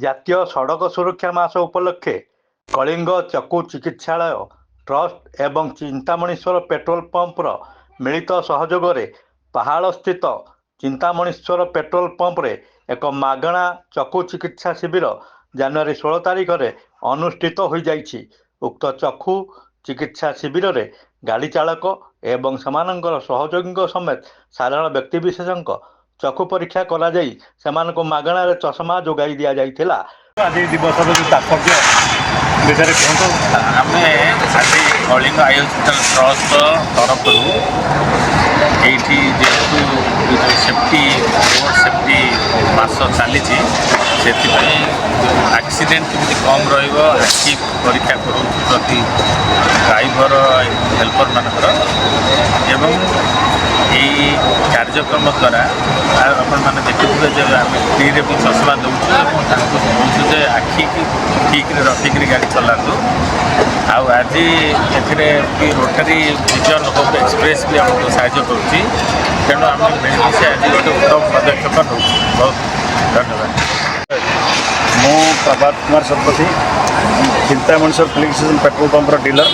ଜାତୀୟ ସଡ଼କ ସୁରକ୍ଷା ମାସ ଉପଲକ୍ଷେ କଳିଙ୍ଗ ଚକ୍ଷୁ ଚିକିତ୍ସାଳୟ ଟ୍ରଷ୍ଟ ଏବଂ ଚିନ୍ତାମଣେଶ୍ୱର ପେଟ୍ରୋଲ ପମ୍ପର ମିଳିତ ସହଯୋଗରେ ପାହାଳସ୍ଥିତ ଚିନ୍ତାମଣେଶ୍ୱର ପେଟ୍ରୋଲ ପମ୍ପରେ ଏକ ମାଗଣା ଚକ୍ଷୁ ଚିକିତ୍ସା ଶିବିର ଜାନୁଆରୀ 16 ତାରିଖରେ ଅନୁଷ୍ଠିତ ହୋଇଯାଇଛି। ଉକ୍ତ ଚକ୍ଷୁ ଚିକିତ୍ସା ଶିବିରରେ ଗାଡ଼ି ଚାଳକ ଏବଂ ସେମାନଙ୍କର ସହଯୋଗୀଙ୍କ ସମେତ ସାଧାରଣ ବ୍ୟକ୍ତିବିଶେଷଙ୍କ ଚକ୍ଷୁ ପରୀକ୍ଷା କରାଯାଇ ସେମାନଙ୍କୁ ମାଗଣାରେ ଚଷମା ଯୋଗାଇ ଦିଆଯାଇଥିଲା। ଆଜି ଦିବସର ଯେଉଁ ତାତ୍ପର୍ଯ୍ୟ ବିଷୟରେ କୁହନ୍ତୁ। ଆମେ ଆଜି କଳିଙ୍ଗ ଆଇ ହସ୍ପିଟାଲ ଟ୍ରଷ୍ଟ ତରଫରୁ ଏଇଠି ଯେହେତୁ ସେଫ୍ଟି ରୋଡ଼ ସେଫ୍ଟି ମାସ ଚାଲିଛି ସେଥିପାଇଁ ଆକ୍ସିଡେଣ୍ଟ କେମିତି କମ୍ ରହିବ ଆଖି ପରୀକ୍ଷା କରାଉଛୁ ପ୍ରତି ଡ୍ରାଇଭର ହେଲ୍ପରମାନଙ୍କର ଏବଂ ଏହି କାର୍ଯ୍ୟକ୍ରମ ଦ୍ୱାରା ଆପଣମାନେ ଦେଖିଥିବେ ଯେ ଆମେ ଫ୍ରିରେ ବି ଚଷମା ଦେଉଛୁ ଏବଂ ତାଙ୍କୁ କହୁଛୁ ଯେ ଆଖିକି ଠିକ୍ରେ ରଖିକିରି ଗାଡ଼ି ଚଲାନ୍ତୁ। ଆଉ ଆଜି ଏଥିରେ ବି ରୋଟାରୀ ଭିଜନ ହୋପ୍ ଏକ୍ସପ୍ରେସ୍ ବି ଆମକୁ ସାହାଯ୍ୟ କରୁଛି। ତେଣୁ ଆମେ ମିଳିମିଶି ଆଜି ଗୋଟେ ଉତ୍ତମ ପଦକ୍ଷେପ ନେଉଛୁ। ବହୁତ ଧନ୍ୟବାଦ। ମୁଁ Prabhat Kumar Satapathy, Chintamaneswar filling station petrol पंपर dealer.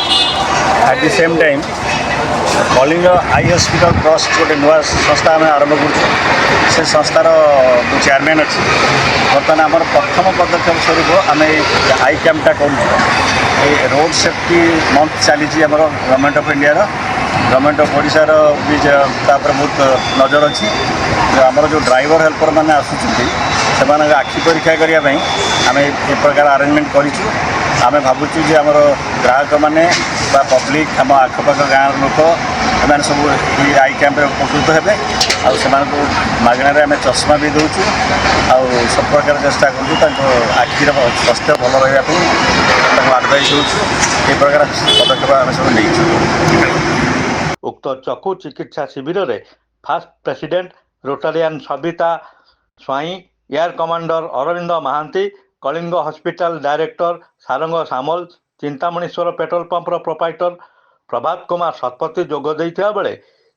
At the same time Kalinga eye hospital trust गोटे नुआ संस्था आम आरंभ कर से संस्थार जो चेयरमैन अच्छी बर्तमान आम प्रथम पदक्षेप स्वरूप आम आई कैंपटा कर रोड सेफ्टी मंथ चली government of India government of ओडिशार भी बहुत नजर अच्छी। आमर जो ड्राइवर हेल्पर मैंने आसुच्च से आखि परीक्षा करने आम ए प्रकार अरेंजमेंट करूँ। आम भावुँ जे आमर ग्राहक मैंने पब्लिक आम आखपाख गाँव लोक एम सब आई कैंप उपकृत हे आगणार आम चश्मा भी दूचु आ सब प्रकार चेष्टा करूँ आखिर स्वास्थ्य भल रहा आडभाइस दूँ। ये प्रकार पदक्षेप आम सब नहीं। उक्त चक्षु चिकित्सा शिविर में first president Rotarian Savita Swain, air commander Arvind Mahanty, Kalinga hospital director Sarang Samal, Chintamaneswar petrol पंपर प्रोपाइटर प्रभात कुमार शतपथी जोग देइथिबा बेले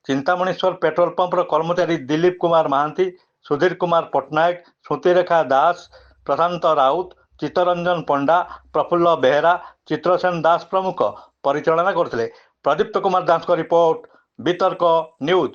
चिंतामणेश्वर पेट्रोल पंपर कर्मचारी दिलीप कुमार महांती, सुधीर कुमार पट्टनायक, श्रुतिरेखा दास, प्रशांत राउत, चित्तरंजन पंडा, प्रफुल्ल बेहेरा, चित्रसेन दास प्रमुख परिचालना करथिले। प्रदीप्त कुमार दास को रिपोर्ट, वितर्क न्यूज।